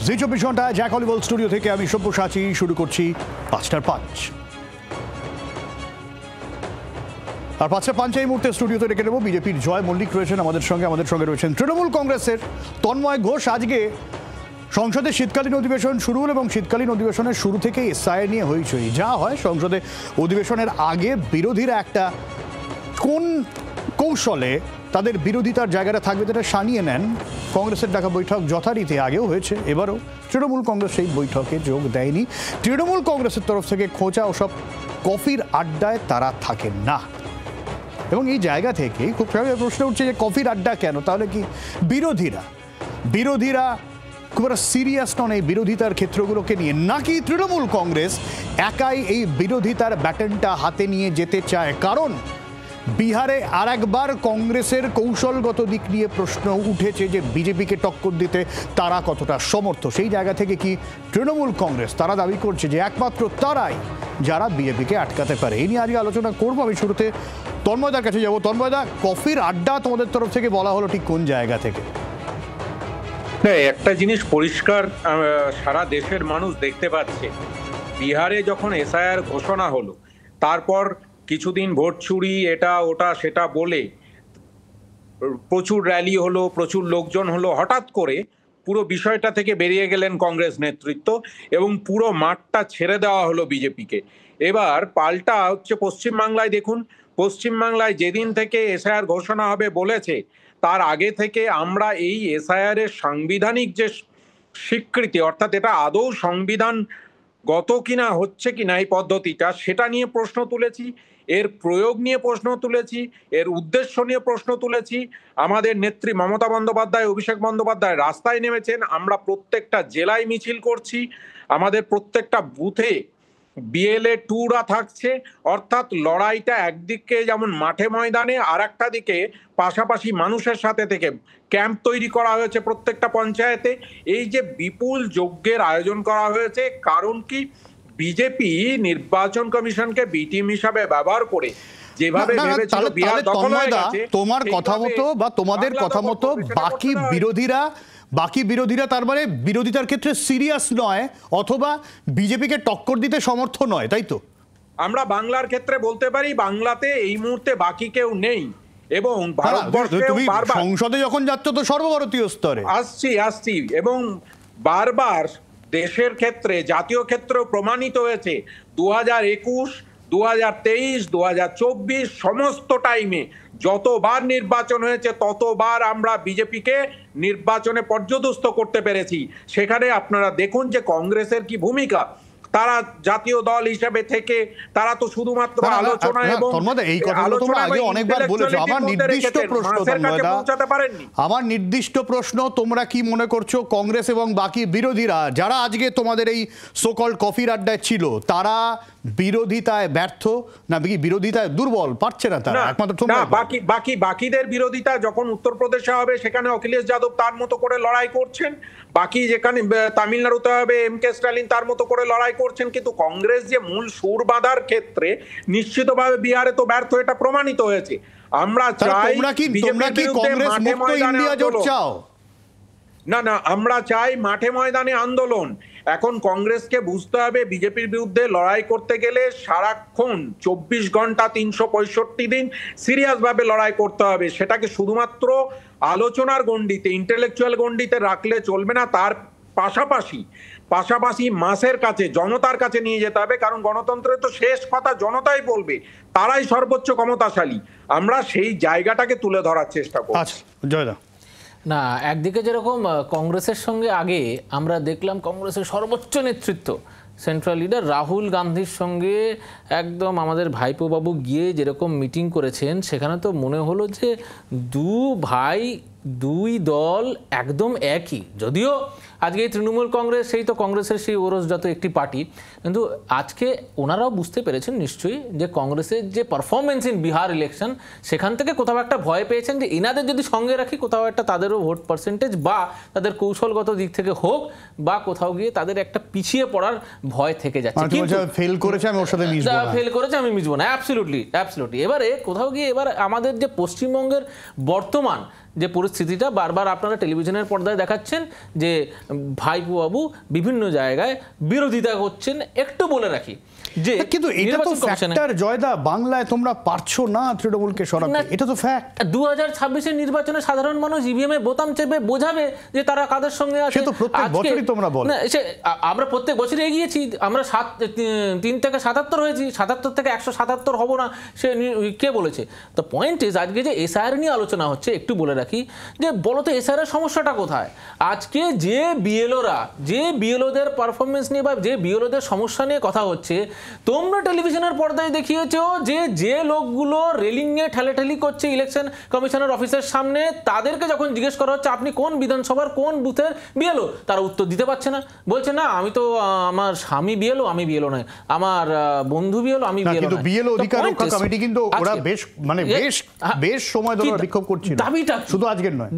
জি 24 ঘন্টায় Jack অলিভল studio থেকে আমি সব্যসাচী শুরু করছি 5টার 5। আর 5টার 5 এই মুহূর্তে স্টুডিওতে রেখে দেবো বিজেপির জয় মল্লিক রয়েছেন আমাদের সঙ্গে রয়েছেন তৃণমূল কংগ্রেসের তন্ময় ঘোষ। আজকে সংসদের শীতকালীন অধিবেশন শুরু হল এবং শীতকালীন অধিবেশনের শুরু থেকেই এসআইআর নিয়ে হইচই। যা হয় সংসদে অধিবেশনের আগে বিরোধীরা একটা কোন কৌশলে তাদের বিরোধিতার জায়গাটা থাকবে যেটা সানিয়ে নেন। কংগ্রেসের ডাকা বৈঠক যথারীতি আগেও হয়েছে, এবারও তৃণমূল কংগ্রেস সেই বৈঠকে যোগ দেয়নি। তৃণমূল কংগ্রেসের তরফ থেকে খোঁচা ওসব কফির আড্ডায় তারা থাকেন না এবং এই জায়গা থেকেই খুব স্বাভাবিক প্রশ্ন উঠছে যে কফির আড্ডা কেন? তাহলে কি বিরোধীরা খুব একটা সিরিয়াস নন এই বিরোধিতার ক্ষেত্রগুলোকে নিয়ে, নাকি তৃণমূল কংগ্রেস একাই এই বিরোধিতার ব্যাটনটা হাতে নিয়ে যেতে চায়? কারণ বিহারে আর একবার কংগ্রেসের কৌশলগত দিক নিয়ে প্রশ্ন উঠেছে যে বিজেপিকে টক্কর দিতে তারা কতটা সমর্থ। সেই জায়গা থেকে কি তৃণমূল কংগ্রেস তারা দাবি করছে যে একমাত্র তারাই যারা বিজেপিকে আটকাতে পারে? এই নিয়ে আজকে আলোচনা করবো। আমি শুরুতে তন্ময়দার কাছে যাবো। তন্ময়দা, কফির আড্ডা তোমাদের তরফ থেকে বলা হলো ঠিক কোন জায়গা থেকে? একটা জিনিস পরিষ্কার সারা দেশের মানুষ দেখতে পাচ্ছে, বিহারে যখন এসআইআর ঘোষণা হলো তারপর কিছুদিন ভোট চুরি এটা ওটা সেটা বলে প্রচুর র্যালি হলো, প্রচুর লোকজন হলো, হঠাৎ করে পুরো বিষয়টা থেকে বেরিয়ে গেলেন কংগ্রেস নেতৃত্ব এবং পুরো মাঠটা ছেড়ে দেওয়া হলো বিজেপিকে। এবার পাল্টা হচ্ছে পশ্চিমবাংলায়। দেখুন, পশ্চিমবাংলায় যেদিন থেকে এসআইআর ঘোষণা হবে বলেছে তার আগে থেকে আমরা এই এসআইআর এর সাংবিধানিক যে স্বীকৃতি, অর্থাৎ এটা আদৌ সংবিধানগত কিনা হচ্ছে কিনা এই পদ্ধতিটা, সেটা নিয়ে প্রশ্ন তুলেছি, এর প্রয়োগ নিয়ে প্রশ্ন তুলেছি, এর উদ্দেশ্য নিয়ে প্রশ্ন তুলেছি। আমাদের নেত্রী মমতা বন্দ্যোপাধ্যায়, অভিষেক বন্দ্যোপাধ্যায় রাস্তায় নেমেছেন, আমরা প্রত্যেকটা জেলায় মিছিল করছি, আমাদের প্রত্যেকটা বুথে বিএলএ টুরা থাকছে। অর্থাৎ লড়াইটা একদিকে যেমন মাঠে ময়দানে, আর একটা দিকে পাশাপাশি মানুষের সাথে থেকে ক্যাম্প তৈরি করা হয়েছে প্রত্যেকটা পঞ্চায়েতে। এই যে বিপুল যজ্ঞের আয়োজন করা হয়েছে, কারণ কি বিজেপি নির্বাচন কমিশনকে বি টিম হিসাবে ব্যবহার করে যেভাবে ভেবেছিল বিহার দখল হয়ে গেছে, তোমার কথা মতো বা তোমাদের কথা মতো বাকি বিরোধীরা তার মানে বিরোধিতার ক্ষেত্রে সিরিয়াস নয় অথবা বিজেপিকে টক্কর দিতে সমর্থ নয়, তাই তো? আমরা বাংলার ক্ষেত্রে বলতে পারি বাংলাতে এই মুহূর্তে বাকি কেউ নেই এবং তুমি সংসদে যখন যাচ্ছ তো সর্বভারতীয় স্তরে আসছি এবং বারবার দেশের ক্ষেত্রে, জাতীয় ক্ষেত্রেও প্রমাণিত হয়েছে 2021, 2023, 2024 সমস্ত টাইমে যতবার নির্বাচন হয়েছে ততবার আমরা বিজেপিকে নির্বাচনে পর্যদস্ত করতে পেরেছি। সেখানে আপনারা দেখুন যে কংগ্রেসের কি ভূমিকা। তারা জাতীয় দল হিসেবে থেকে তারা তো শুধুমাত্র আলোচনা এবং এই কথাগুলো তোমরা আগে অনেকবার বলেছো। আমার নির্দিষ্ট প্রশ্ন, তোমরা কি মনে করছো কংগ্রেস এবং বাকি বিরোধীরা যারা আজকে তোমাদের এই সোকল্ড কফির আড্ডায় ছিল তারা বিরোধিতায় ব্যর্থ, না বিরোধিতায় দুর্বল, পারছে না তারা? একমাত্র বাকিদের বিরোধিতা যখন উত্তরপ্রদেশে হবে সেখানে অখিলেশ যাদব তার মতো করে লড়াই করছেন, বাকি যেখানে তামিলনাড়ুতে হবে এম কে স্ট্যালিন তার মতো করে লড়াই করছেন, কিন্তু কংগ্রেস যে মূল সুর বাঁধার ক্ষেত্রে নিশ্চিতভাবে বিহারে তো ব্যর্থ, এটা প্রমাণিত হয়েছে। আমরা চাই না, আমরা চাই মাঠে ময়দানে আন্দোলন। এখন কংগ্রেসকে বুঝতে হবে বিজেপির বিরুদ্ধে লড়াই করতে গেলে সারাক্ষণ 24 ঘন্টা 365 দিন সিরিয়াস ভাবে লড়াই করতে হবে। সেটাকে শুধুমাত্র আলোচনার গণ্ডিতে, ইন্টেলেকচুয়াল গণ্ডিতে রাখলে চলবে না। তার পাশাপাশি মাসের কাছে, জনতার কাছে নিয়ে যেতে হবে, কারণ গণতন্ত্রের তো শেষ কথা জনতাই বলবে, তারাই সর্বোচ্চ ক্ষমতাশালী। আমরা সেই জায়গাটাকে তুলে ধরার চেষ্টা করছি। জয়দা, না, একদিকে যেরকম কংগ্রেসের সঙ্গে আগে আমরা দেখলাম কংগ্রেসের সর্বোচ্চ নেতৃত্ব সেন্ট্রাল লিডার রাহুল গান্ধীর সঙ্গে একদম আমাদের ভাইপো বাবু গিয়ে যেরকম মিটিং করেছেন, সেখানে তো মনে হলো যে দুই দল একদম একই। যদিও আজকে এই তৃণমূল কংগ্রেস সেই তো কংগ্রেসের সেই ওরসজাত একটি পার্টি, কিন্তু আজকে ওনারাও বুঝতে পেরেছেন নিশ্চয়ই যে কংগ্রেসের যে পারফরমেন্স ইন বিহার ইলেকশন, সেখান থেকে কোথাও একটা ভয় পেয়েছেন যে এনাদের যদি সঙ্গে রাখি কোথাও একটা তাদেরও ভোট পার্সেন্টেজ বা তাদের কৌশলগত দিক থেকে হোক বা কোথাও গিয়ে তাদের একটা পিছিয়ে পড়ার ভয় থেকে যাচ্ছে। ফেল করেছে আমি মিশবো না, অ্যাবসলিউটলি। এবারে কোথাও গিয়ে এবার আমাদের যে পশ্চিমবঙ্গের বর্তমান যে পরিস্থিতিটা বারবার আপনারা টেলিভিশনের পর্দায় দেখাচ্ছেন যে ভাইপো বাবু বিভিন্ন জায়গায় বিরোধিতা করছেন। একটু বলে রাখি যে কিন্তু এটা তো ফ্যাক্টর জয়দা, বাংলায় তোমরা পারছো না তৃণমূলকে সরাতে, এটা তো ফ্যাক্ট। 2026-এর নির্বাচনে সাধারণ মানুষ ইভিএম এ বোতাম চেপে বোঝাবে যে তারা কাদের সঙ্গে আছে। সে তো প্রত্যেক বছরই তোমরা বলো। আমরা প্রত্যেক বছরই এগিয়েছি, আমরা 3 থেকে 77 হয়েছি, 77 থেকে 177 হব না সে কে বলেছে? তো পয়েন্ট ইজ, আজকে যে এসআইআর নিয়ে আলোচনা হচ্ছে, একটু বলে রাখি যে বলো তো এসআইআর সমস্যাটা কোথায়? আজকে যে বিএলওরা, যে বিএলওদের পারফরমেন্স নিয়ে বা যে বিএলওদের সমস্যা নিয়ে কথা হচ্ছে, তোমরা টেলিভিশনের পর্দায় দেখিয়েছো যে লোকগুলো রেলিং নিয়ে ঠেলাঠেলি করছে ইলেকশন কমিশনের অফিসের সামনে, তাদেরকে যখন জিজ্ঞেস করা হচ্ছে আপনি কোন বিধানসভার কোন বুথের বিএলও, তারা উত্তর দিতে পারছে না। বলছে না আমি তো আমার স্বামী বিএলও, আমি বিএলও নয়, আমার বন্ধু বিএলও, আমি বিএলও। কিন্তু বিএলও অধিকার রক্ষা কমিটি কিন্তু ওরা বেশ সময় ধরে বিক্ষোভ করছিল। দাবিটা শুধু আজকের নয়,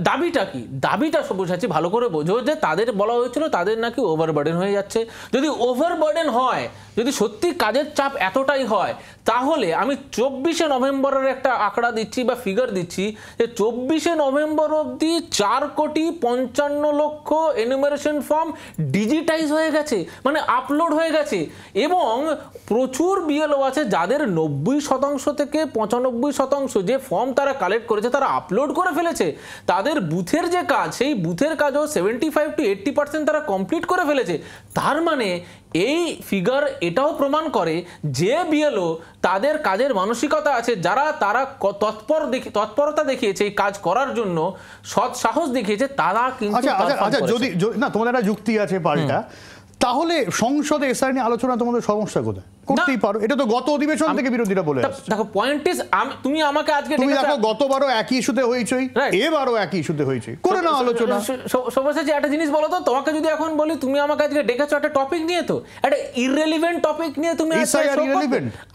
দাবিটা কি? দাবিটা সব্যসাচী ভালো করে বোঝো যে তাদের বলা হয়েছিল তাদের নাকি ওভারবার্ডেন হয়ে যাচ্ছে। যদি ওভারবার্ডেন হয়, যদি সত্যি কাজের চাপ এতটাই হয়, তাহলে আমি 24শে নভেম্বরের একটা আঁকড়া দিচ্ছি বা ফিগার দিচ্ছি যে 24শে নভেম্বর অবধি 4,55,00,000 এনুমারেশন ফর্ম ডিজিটাইজ হয়ে গেছে, মানে আপলোড হয়ে গেছে। এবং প্রচুর বিএলও আছে যাদের 90% থেকে 95% যে ফর্ম তারা কালেক্ট করেছে তারা আপলোড করে ফেলেছে। তাদের বুথের যে কাজ, সেই বুথের কাজও 75 to 80% তারা কমপ্লিট করে ফেলেছে। তার মানে এই ফিগার এটাও প্রমাণ করে যে বিএলও তাদের কাজের মানসিকতা আছে, যারা তারা তৎপরতা দেখিয়েছে এই কাজ করার জন্য, সৎ সাহস দেখিয়েছে, তারা কিন্তু যদি না তোমাদের একটা যুক্তি আছে পাল্টা, তাহলে সংসদে এসআইআর নিয়ে আলোচনা তোমাদের সমস্যা কোথায়? করতেই পারো, এটা তো গত অধিবেশন থেকে বিরোধীরা বলে আসছে। দেখো পয়েন্ট ইজ, তুমি আমাকে আজকে তুমি দেখো গতবারও একই ইস্যুতে হইচই, এবারও একই ইস্যুতে হইচই, করে না আলোচনা। সব্যসাচী একটা জিনিস বলো তো, তোমাকে যদি এখন বলি তুমি আমাকে আজকে ডেকেছো একটা টপিক নিয়ে, তো একটা ইররেলিভেন্ট টপিক নিয়ে তুমি,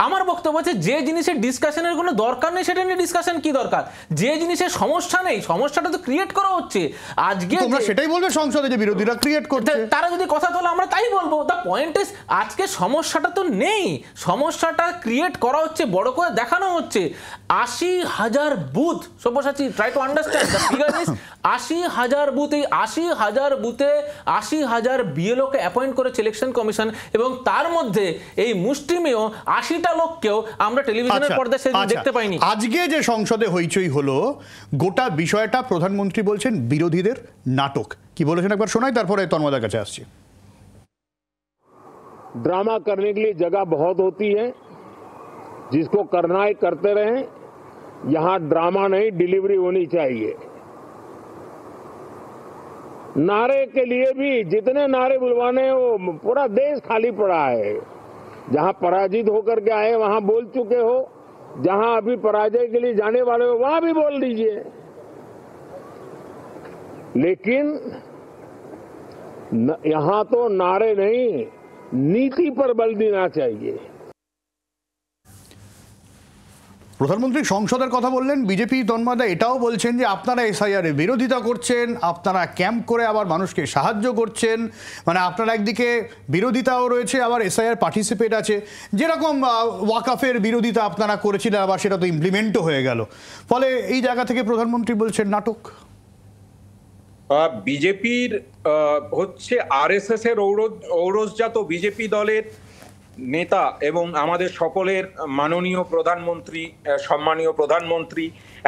আমার বক্তব্য আছে যে জিনিসের ডিসকাশনের কোনো দরকার নেই সেটা নিয়ে ডিসকাশন কি দরকার? যে জিনিসের সমস্যা নেই, সমস্যাটা তো ক্রিয়েট করা হচ্ছে। আজকে তোমরা সেটাই বলবে সংসদে যে বিরোধীরা ক্রিয়েট করছে, তারা যদি কথা তোলে আমরা তাই বলবো। দ্য পয়েন্ট ইজ, আজকে সমস্যাটা তো নেই, সমস্যাটা ক্রিয়েট করা হচ্ছে, বড় করে দেখানো হচ্ছে। 80,000 booth, Sabyasachi try to understand the figure is 80,000 booth. এই 80,000 বুথে 80,000 বিএলওকে অ্যাপয়েন্ট করেছে ইলেকশন কমিশন, এবং তার মধ্যে এই মুষ্টিমেয় 80টা লোককেও আমরা টেলিভিশনের পর্দায় সেদিন দেখতে পাইনি। আজকে যে সংসদে হইচই হলো, গোটা বিষয়টা প্রধানমন্ত্রী বলছেন বিরোধীদের নাটক। কি বলেছেন একবার শোনাই, তারপরে তন্ময়ের কাছে আসছি। ड्रामा करने के लिए जगह बहुत होती है, जिसको करना है करते रहें। यहां ड्रामा नहीं, डिलीवरी होनी चाहिए। नारे के लिए भी जितने नारे बुलवाने वो पूरा देश खाली पड़ा है। जहां पराजित होकर के आए वहां बोल चुके हो, जहां अभी पराजय के लिए जाने वाले हो वहां भी बोल दीजिए, लेकिन यहां तो नारे नहीं, নীতি पर बल देना चाहिए। প্রধানমন্ত্রী সংসদের কথা বললেন, বিজেপি তন্ময়দা এটাও বলছেন যে আপনারা এসআইআর এর বিরোধিতা করছেন, আপনারা ক্যাম্প করে আবার মানুষকে সাহায্য করছেন, মানে আপনারা একদিকে বিরোধিতাও রয়েছে আবার এসআইআর পার্টিসিপেট আছে। যেরকম ওয়াকাফের বিরোধিতা আপনারা করেছিলেন, আবার সেটা তো ইমপ্লিমেন্টও হয়ে গেল। ফলে এই জায়গা থেকে প্রধানমন্ত্রী বলছেন নাটক। বিজেপির হচ্ছে আরএসএস এর ঔরসজাত বিজেপি দলের নেতা এবং আমাদের সকলের মাননীয় প্রধানমন্ত্রী, সম্মানীয় প্রধানমন্ত্রী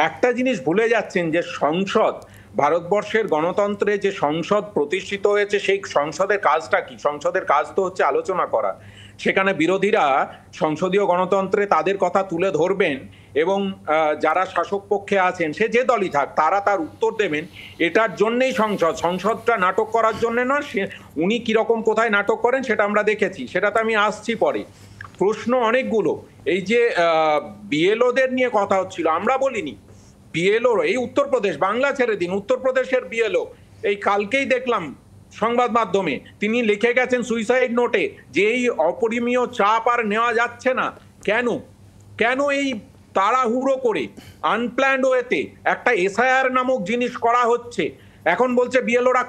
একটা জিনিস ভুলে যাচ্ছেন যে সংসদ, ভারতবর্ষের গণতন্ত্রে যে সংসদ প্রতিষ্ঠিত হয়েছে, সেই সংসদের কাজটা কি? সংসদের কাজ তো হচ্ছে আলোচনা করা। সেখানে বিরোধীরা সংসদীয় গণতন্ত্রে তাদের কথা তুলে ধরবেন এবং যারা শাসক পক্ষে আছেন, সে যে দলই থাক, তারা তার উত্তর দেবেন। এটার জন্যই সংসদটা নাটক করার জন্য না। সে উনি কিরকম কোথায় নাটক করেন সেটা আমরা দেখেছি, সেটাতে আমি আসছি পরে। প্রশ্ন অনেকগুলো। এই যে বিএলওদের নিয়ে কথা হচ্ছিল, আমরা বলিনি বিএলও, এই উত্তরপ্রদেশ, বাংলা ছেড়ে দিন, উত্তরপ্রদেশের বিএলও এই কালকেই দেখলাম সংবাদ মাধ্যমে তিনি লিখে গেছেন সুইসাইড নোটে যে এই অপরিমেয় চাপ আর নেওয়া যাচ্ছে না। কেন এই তাড়াহুড়ো করে আনপ্ল্যান্ড ওয়েতে একটা এসআইআর নামক জিনিস করা হচ্ছে? এখন বলছে বিএলওরা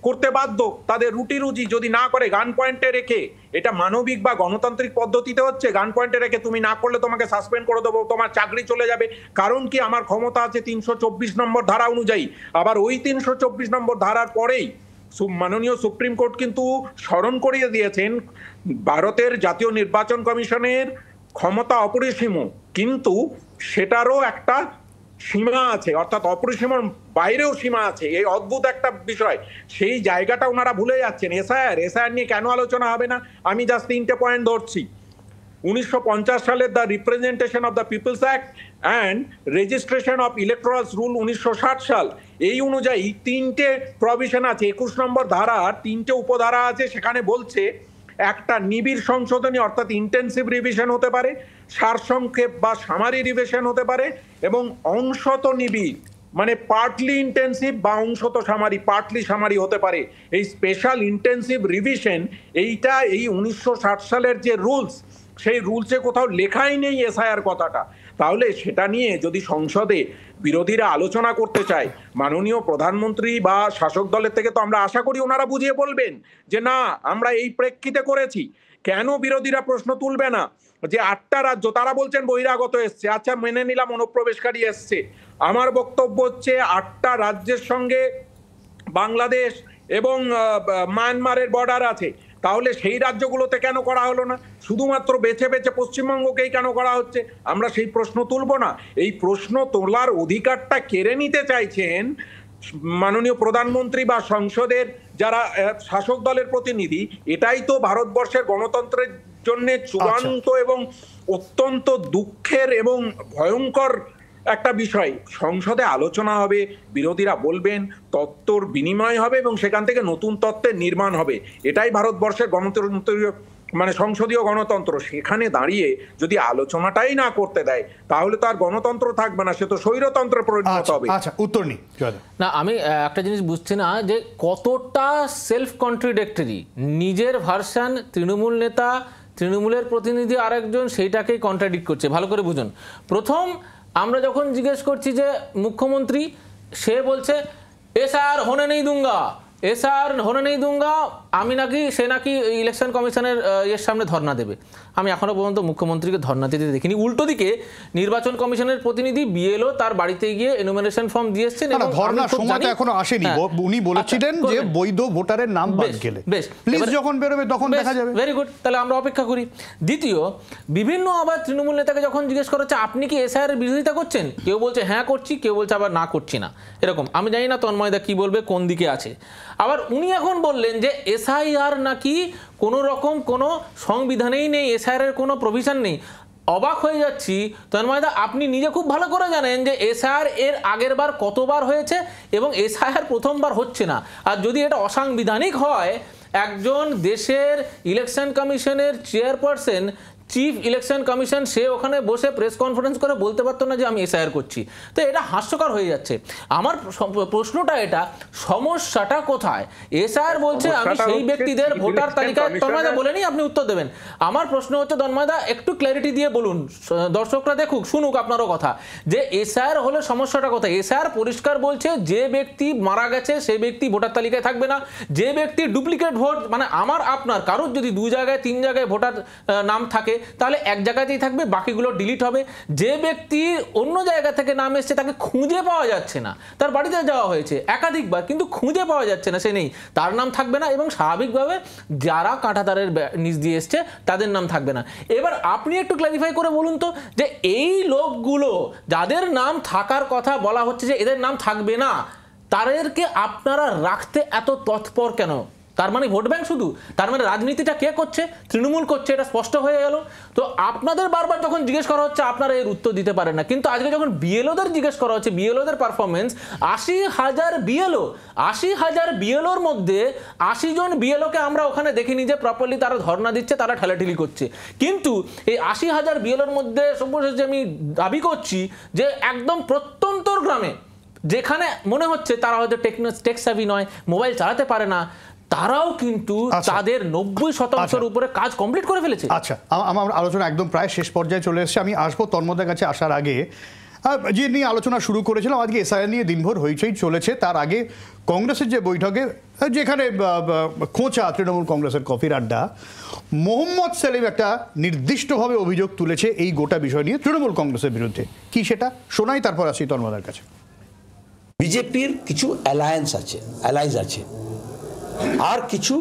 করতে বাধ্য, তাদের রুটি রুজি যদি না করে গান পয়েন্টে রেখে, এটা মানবিক বা গণতান্ত্রিক পদ্ধতিতে হচ্ছে, গান পয়েন্টে রেখে তুমি না করলে তোমাকে সাসপেন্ড করে দেবো, তোমার চাকরি চলে যাবে। কারণ কি, আমার ক্ষমতা আছে 324 নম্বর ধারা অনুযায়ী। আবার ওই 324 নম্বর ধারার পরেই মাননীয় সুপ্রিম কোর্ট কিন্তু স্মরণ করিয়ে দিয়েছেন ভারতের জাতীয় নির্বাচন কমিশনের ক্ষমতা অপরিসীম, কিন্তু সেটারও একটা সীমা আছে, অর্থাৎ অপরিসীমার বাইরেও সীমা আছে। এই অদ্ভুত একটা বিষয়, সেই জায়গাটা ওনারা ভুলে যাচ্ছেন। এসআইআর নিয়ে কেন আলোচনা হবে না? আমি জাস্ট 3টে পয়েন্ট ধরছি। 1950 সালের the representation of the people's act and registration of electorals rule 1960 সাল, এই অনুযায়ী 3টে প্রভিশন আছে। 21 নম্বর ধারার 3টে উপধারা আছে, সেখানে বলছে একটা নিবিড় সংশোধনী অর্থাৎ ইন্টেন্সিভ রিভিশন হতে পারে, সারসংক্ষেপ বা সামারি রিভিশন হতে পারে, এবং অংশত নিবিড় মানে পার্টলি ইন্টেন্সিভ বা অংশত সামারি, পার্টলি সামারি হতে পারে। এই স্পেশাল ইন্টেন্সিভ রিভিশন এইটা এই 1960 সালের যে রুলস, সেই রুলসে কোথাও লেখাই নেই এসআইআর কথাটা। তাহলে সেটা নিয়ে যদি সংসদে বিরোধীরা আলোচনা করতে চায়, মাননীয় প্রধানমন্ত্রী বা শাসক দলের থেকে তো আমরা আশা করি ওনারা বুঝিয়ে বলবেন যে না, আমরা এই প্রেক্ষিতে করেছি। কেন বিরোধীরা প্রশ্ন তুলবে না যে 8টা রাজ্য, তারা বলছেন বহিরাগত এসছে, আচ্ছা মেনে নিলাম অনুপ্রবেশকারী এসছে। আমার বক্তব্য হচ্ছে 8টা রাজ্যের সঙ্গে বাংলাদেশ এবং মায়ানমারের বর্ডার আছে, তাহলে সেই রাজ্যগুলোতে কেন করা হলো না? শুধুমাত্র বেছে বেছে পশ্চিমবঙ্গকেই কেন করা হচ্ছে? আমরা সেই প্রশ্ন তুলব না? এই প্রশ্ন তোলার অধিকারটা কেড়ে নিতে চাইছেন মাননীয় প্রধানমন্ত্রী বা সংসদের যারা শাসক দলের প্রতিনিধি। এটাই তো ভারতবর্ষের গণতন্ত্রের জন্য চূড়ান্ত এবং অত্যন্ত দুঃখের এবং ভয়ঙ্কর একটা বিষয়। সংসদে আলোচনা হবে, বিরোধীরা বলবেন, তত্ত্বর বিনিময় হবে এবং সেখান থেকে নতুন তত্ত্বের নির্মাণ হবে। এটাই ভারতবর্ষের গণতন্ত্রীয় মানে সংসদীয় গণতন্ত্র। সেখানে দাঁড়িয়ে যদি আলোচনাটাই না করতে দেয়, তাহলে তো আর গণতন্ত্র থাকবে না, সে তো স্বৈরতন্ত্রে পরিণত হবে। আচ্ছা, উত্তর নেই না, আমি একটা জিনিস বুঝছি না যে কতটা সেলফ কন্ট্রাডিক্টরি। নিজের ভার্সন তৃণমূল নেতা, তৃণমূলের প্রতিনিধি আরেকজন সেইটাকেই কন্ট্রাডিক্ট করছে। ভালো করে বুঝুন। প্রথম আমরা যখন জিজ্ঞেস করছি যে মুখ্যমন্ত্রী, সে বলছে এসআর হোনে নেই দুঙ্গা, এসআর হোনে নেই দুঙ্গা, আমি নাকি সে নাকি ইলেকশন কমিশনের এর সামনে ধর্ণা দেবে। আমি এখনো পর্যন্ত মুখ্যমন্ত্রীকে ধর্ণা দিতে দেখিনি। উল্টো দিকে নির্বাচন কমিশনের প্রতিনিধি বিএলও তার বাড়িতে গিয়ে এনুমারেশন ফর্ম দিয়ে এসেছেন এবং ধর্ণার সময় তো এখনো আসেনি। উনি বলেছিলেন যে বৈধ ভোটারের নাম বাদ গেলে প্লিজ যখন বেরোবে তখন দেখা যাবে। ভেরি গুড, তাহলে আমরা অপেক্ষা করি। দ্বিতীয়, বিভিন্ন আবার তৃণমূল নেতাকে যখন জিজ্ঞেস করা হচ্ছে আপনি কি এসআইআর এর বিরোধিতা করছেন, কেউ বলছে হ্যাঁ করছি, কেউ বলছে আবার না করছি না। এরকম আমি জানি না তন্ময়দা কি বলবে, কোন দিকে আছে। আবার উনি এখন বললেন যে এসআইআর নাকি কোনো রকম কোনো সংবিধানেই নেই, এসআইআর এর কোনো প্রভিশন নেই। অবাক হয়ে যাচ্ছি তন্ময়দা, আপনি নিজে খুব ভালো করে জানেন যে এসআইআর এর আগের বার কতবার হয়েছে এবং এসআইআর প্রথমবার হচ্ছে না। আর যদি এটা অসাংবিধানিক হয়, একজন দেশের ইলেকশন কমিশনের চেয়ারপারসন, চিফ ইলেকশন কমিশন, সে ওখানে বসে প্রেস কনফারেন্স করে বলতে পারতো না যে আমি এসআইআর করছি? তো এটা হাস্যকর হয়ে যাচ্ছে। আমার প্রশ্নটা এটা, সমস্যাটা কোথায়? এসআইআর বলছে আমি সেই ব্যক্তিদের ভোটার তালিকায়, তন্ময়দা বলেনি, আপনি উত্তর দেবেন। আমার প্রশ্ন হচ্ছে তন্ময়দা একটু ক্ল্যারিটি দিয়ে বলুন, দর্শকরা দেখুক, শুনুক আপনারও কথা, যে এসআইআর হলে সমস্যাটা কোথায়? এসআইআর পরিষ্কার বলছে যে ব্যক্তি মারা গেছে সেই ব্যক্তি ভোটার তালিকায় থাকবে না। যে ব্যক্তি ডুপ্লিকেট ভোট, মানে আমার আপনার কারোর যদি 2 জায়গায় 3 জায়গায় ভোটার নাম থাকে, তাহলে এক জায়গাতেই থাকবে, বাকিগুলো ডিলিট হবে। যে ব্যক্তি অন্য জায়গা থেকে নাম এসছে তাকে খুঁজে পাওয়া যাচ্ছে না, তার বাড়িতে যাওয়া হয়েছে একাধিকবার কিন্তু খুঁজে পাওয়া যাচ্ছে না, সে নেই, তার নাম থাকবে না। এবং স্বাভাবিকভাবে যারা কাঁটাতারের নিচ দিয়ে এসছে তাদের নাম থাকবে না। এবার আপনি একটু ক্ল্যারিফাই করে বলুন তো, যে এই লোকগুলো যাদের নাম থাকার কথা বলা হচ্ছে যে এদের নাম থাকবে না, তাদেরকে আপনারা রাখতে এত তৎপর কেন? তার মানে ভোট ব্যাংক শুধু? তার মানে রাজনীতিটা কে করছে? তৃণমূল করছে, এটা স্পষ্ট হয়ে গেল। তো আপনাদের বারবার যখন জিজ্ঞেস করা হচ্ছে আপনারা এর উত্তর দিতে পারেন না, কিন্তু আজকে যখন বিএলওদের জিজ্ঞেস করা হচ্ছে, বিএলওদের পারফরমেন্স, 80,000 বিএলও, 80,000 বিএলওর মধ্যে 80 জন বিএলওকে আমরা ওখানে দেখিনি যে প্রপারলি তারা ধর্ণা দিচ্ছে, তারা ঠেলাঠেলি করছে। কিন্তু এই 80,000 বিএলওর মধ্যে সর্বশেষ আমি দাবি করছি যে একদম প্রত্যন্তর গ্রামে, যেখানে মনে হচ্ছে তারা হয়তো টেক সেভি নয়, মোবাইল চালাতে পারে না, তারাও কিন্তু তাদের 90% উপরে কাজ কমপ্লিট করে ফেলেছে। আচ্ছা, আমার আলোচনা একদম প্রায় শেষ পর্যায়ে চলে এসেছে। আমি আসবো তন্ময়দার কাছে আসার আগে যে নিয়ে আলোচনা শুরু করেছিলাম, আজকে এসআইআর নিয়ে দিনভর হইচই চলেছে। তার আগে কংগ্রেসের যে বৈঠকে, যেখানে খোঁচা তৃণমূল কংগ্রেসের কফির আড্ডা, মোহাম্মদ সেলিম একটা নির্দিষ্টভাবে অভিযোগ তুলেছে এই গোটা বিষয় নিয়ে তৃণমূল কংগ্রেসের বিরুদ্ধে। কি সেটা শোনাই, তারপর আসি তন্ময়ের কাছে। বিজেপির কিছু অ্যালায়েন্স আছে আর কিছু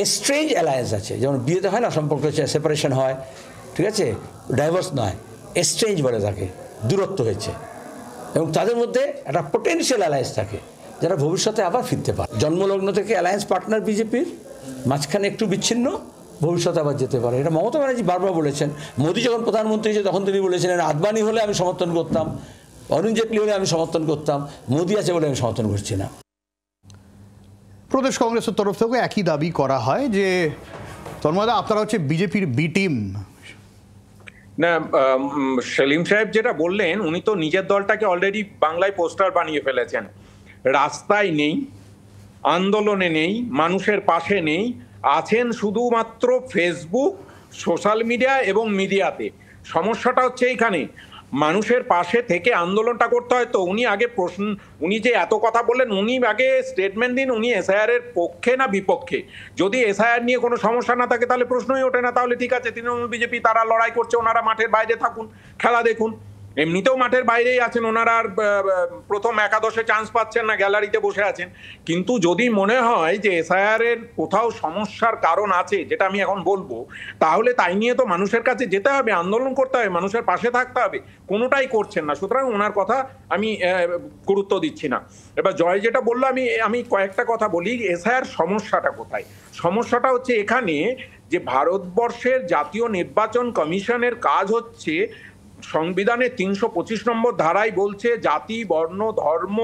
এক্সট্রেঞ্জ অ্যালায়েন্স আছে, যেমন বিয়েতে হয় না সম্পর্ক, সেপারেশন হয়, ঠিক আছে, ডাইভোর্স নয়, এক্সচেঞ্জ বলে তাকে, দূরত্ব হয়েছে, এবং তাদের মধ্যে একটা পোটেনশিয়াল অ্যালায়েন্স থাকে যারা ভবিষ্যতে আবার ফিরতে পারে। জন্মলগ্ন থেকে অ্যালায়েন্স পার্টনার বিজেপির, মাঝখানে একটু বিচ্ছিন্ন, ভবিষ্যতে আবার যেতে পারে। এটা মমতা ব্যানার্জি বারবার বলেছেন। মোদী যখন প্রধানমন্ত্রী ছিল তখন তিনি বলেছিলেন আদবানি হলে আমি সমর্থন করতাম, অরুণ জেটলি হলে আমি সমর্থন করতাম, মোদী আছে বলে আমি সমর্থন করছি না। প্রদেশ কংগ্রেসের তরফ থেকে একই দাবি করা হয় যে তন্ময়দা আপনারা হচ্ছে বিজেপির বি টিম। না, সেলিম সাহেব যেটা বললেন, উনি তো নিজের দলটাকে অলরেডি বাংলায় পোস্টার বানিয়ে ফেলেছেন। রাস্তায় নেই, আন্দোলনে নেই, মানুষের পাশে নেই, আছেন শুধুমাত্র ফেসবুক, সোশ্যাল মিডিয়া এবং মিডিয়াতে। সমস্যাটা হচ্ছে এইখানে, মানুষের পাশে থেকে আন্দোলনটা করতে হয়। তো উনি আগে উনি যে এত কথা বললেন, উনি আগে স্টেটমেন্ট দিন, উনি এসআইআর এর পক্ষে না বিপক্ষে। যদি এসআইআর নিয়ে কোনো সমস্যা না থাকে তাহলে প্রশ্নই ওঠে না, তাহলে ঠিক আছে, তৃণমূল বিজেপি তারা লড়াই করছে, ওনারা মাঠের বাইরে থাকুন, খেলা দেখুন। এমনিতেও মাঠের বাইরেই আছেন ওনারা, আর প্রথম একাদশে চান্স পাচ্ছেন না, গ্যালারিতে বসে আছেন। কিন্তু যদি মনে হয় যে এসআইআর এর কোথাও সমস্যার কারণ আছে, যেটা আমি এখন বলবো, তাহলে তাই নিয়ে তো মানুষের কাছে যেতে হবে, আন্দোলন করতে হবে, মানুষের পাশে থাকতে হবে। কোনোটাই করছেন না, সুতরাং ওনার কথা আমি গুরুত্ব দিচ্ছি না। এবার জয় যেটা বললো, আমি কয়েকটা কথা বলি। এসআইআর সমস্যাটা কোথায়? সমস্যাটা হচ্ছে এখানে যে ভারতবর্ষের জাতীয় নির্বাচন কমিশনের কাজ হচ্ছে, সংবিধানের ৩২৫ নম্বর ধারায় বলছে জাতি, বর্ণ, ধর্ম,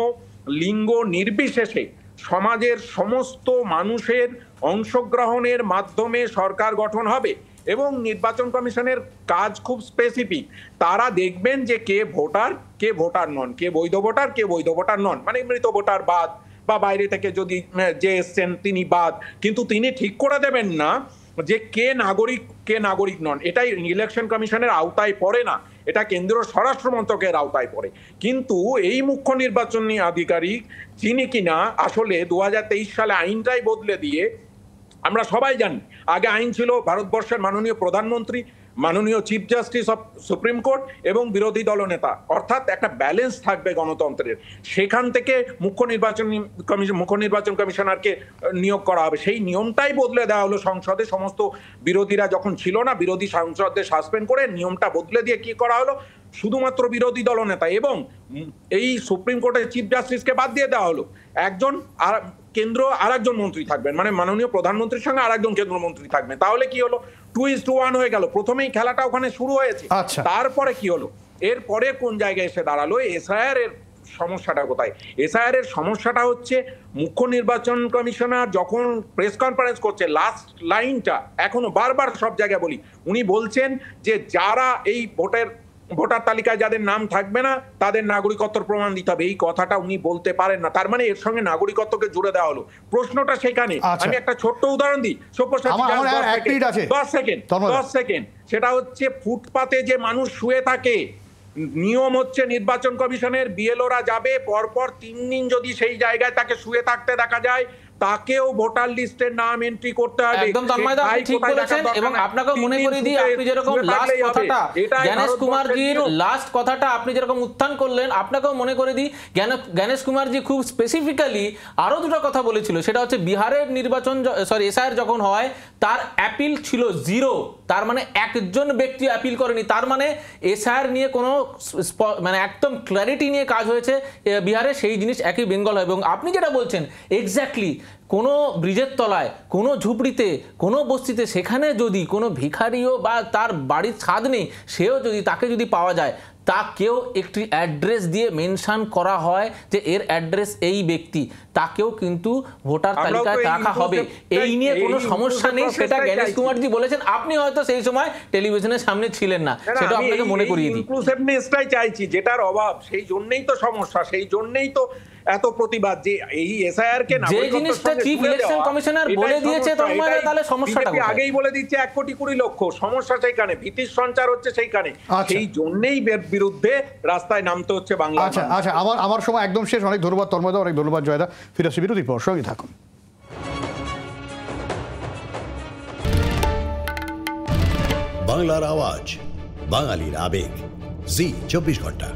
লিঙ্গ নির্বিশেষে সমাজের সমস্ত মানুষের অংশগ্রহণের মাধ্যমে সরকার গঠন হবে। এবং নির্বাচন কমিশনের কাজ খুব স্পেসিফিক, তারা দেখবেন যে কে ভোটার নন, কে বৈধ ভোটার, কে বৈধ ভোটার নন, মানে মৃত ভোটার বাদ বা বাইরে থেকে যদি যে এসছেন তিনি বাদ। কিন্তু তিনি ঠিক করে দেবেন না যে কে নাগরিক, কে নাগরিক নন। এটাই ইলেকশন কমিশনের আওতায় পড়ে না, এটা কেন্দ্রীয় স্বরাষ্ট্র মন্ত্রকের আওতায় পড়ে। কিন্তু এই মুখ্য নির্বাচনী আধিকারিক যিনি কিনা আসলে 2023 সালে আইনটাই বদলে দিয়ে, আমরা সবাই জানি আগে আইন ছিল ভারতবর্ষের মাননীয় প্রধানমন্ত্রী, মাননীয় chief justice of supreme court এবং বিরোধী দলনেতা, অর্থাৎ একটা ব্যালেন্স থাকবে গণতন্ত্রের। সেখান থেকে মুখ্য নির্বাচন কমিশনারকে নিয়োগ করা হবে। সেই নিয়মটাই বদলে দেওয়া হলো সংসদে, সমস্ত বিরোধীরা যখন ছিল না, বিরোধী সাংসদদের সাসপেন্ড করে নিয়মটা বদলে দিয়ে কি করা হলো, শুধুমাত্র বিরোধী দলনেতা এবং এই সুপ্রিম কোর্টের চিফ জাস্টিসকে বাদ দিয়ে দেওয়া হলো। একজন আর কেন্দ্র আর একজন মন্ত্রী থাকবেন, মানে মাননীয় প্রধানমন্ত্রীর সঙ্গে আর একজন কেন্দ্রমন্ত্রী থাকবেন। তাহলে কি হলো, 2:1 হয়ে গেল। প্রথমেই খেলাটা ওখানে শুরু হয়েছে। তারপরে কি হলো, এরপরে কোন জায়গায় এসে দাঁড়ালো? এসআইআর এর সমস্যাটা কোথায়? এসআইআর এর সমস্যাটা হচ্ছে মুখ্য নির্বাচন কমিশনার যখন প্রেস কনফারেন্স করছে, লাস্ট লাইনটা এখনো বারবার সব জায়গায় বলি, উনি বলছেন যে যারা এই ভোটার তালিকায় যাদের নাম থাকবে না তাদের নাগরিকত্বের প্রমাণ দিতে হবে। এই কথাটা উনি বলতে পারেন না, তার মানে এর সঙ্গে নাগরিকত্বকে জুড়ে দেওয়া হলো। প্রশ্নটা সেখানে। আমি একটা ছোট্ট উদাহরণ দিই, 10 সেকেন্ড। সেটা হচ্ছে ফুটপাতে যে মানুষ শুয়ে থাকে, নিয়ম হচ্ছে নির্বাচন কমিশনের বিএলওরা যাবে, পরপর 3 দিন যদি সেই জায়গায় তাকে শুয়ে থাকতে দেখা যায়, তাকেও ভোটার লিস্টের নাম এন্ট্রি করতে হবে। একদম তন্ময়দা, আপনি ঠিক বলেছেন। এবং আপনাকে মনে করে দিই, আপনি যেরকম লাস্ট কথাটা জ্ঞানেশ কুমারজির লাস্ট কথাটা আপনি যেরকম উত্থান করলেন, আপনাকেও মনে করে দিই জ্ঞানেশ কুমারজি খুব স্পেসিফিক্যালি আরো দুটো কথা বলেছিল। সেটা হচ্ছে বিহারের নির্বাচন, এসআইআর যখন হয় তার অ্যাপিল ছিল 0, তার মানে একজন ব্যক্তি অ্যাপিল করেনি। তার মানে এসআইআর নিয়ে কোনো মানে একদম ক্ল্যারিটি নিয়ে কাজ হয়েছে বিহারে, সেই জিনিস একই বেঙ্গল হয়। এবং আপনি যেটা বলছেন এক্স্যাক্টলি, কোনো ব্রিজের তলায়, কোনো ঝুপড়িতে, কোনো বস্তিতে, সেখানে যদি কোনো ভিখারিও বা তার বাড়ির ছাদ নেই, সেও যদি তাকে যদি পাওয়া যায়, তাকেও একটি অ্যাড্রেস দিয়ে মেনশন করা হয় যে এর অ্যাড্রেস এই ব্যক্তি, তাকেও কিন্তু ভোটার তালিকায় রাখা হবে। এই নিয়ে কোনো সমস্যা নেই, সেটা জ্ঞানেশ কুমারজি বলেছেন। আপনি হয়তো সেই সময় টেলিভিশনের সামনে ছিলেন না, সেটা আপনাকে মনে করিয়ে দিই। ইনক্লুসিভনেসটাই চাইছি, যেটার অভাব, সেই জন্যই তো সমস্যা, সেই জন্যই তো এত প্রতিবাদ যে এই এসআইআর কে যে জিনিসটা চিফ ইলেকশন কমিশনার বলে দিয়েছে তন্ময়, তাহলে সমস্যাটা কোথায়? আগেই বলে দিচ্ছে 1,20,00,000 সমস্যা সেইখানে, ভীতির সঞ্চার হচ্ছে সেইখানে, সেই জন্যই বিরুদ্ধে রাস্তায় নামতে হচ্ছে বাংলা। আচ্ছা আচ্ছা, আমার সময় একদম শেষ। অনেক ধন্যবাদ তন্ময়দা, অনেক ধন্যবাদ জয়দা। ফিরে আসছি বিরতির পর, সঙ্গে থাকুন। বাংলার আওয়াজ, বাঙালির আবেগ, জি 24 ঘন্টা।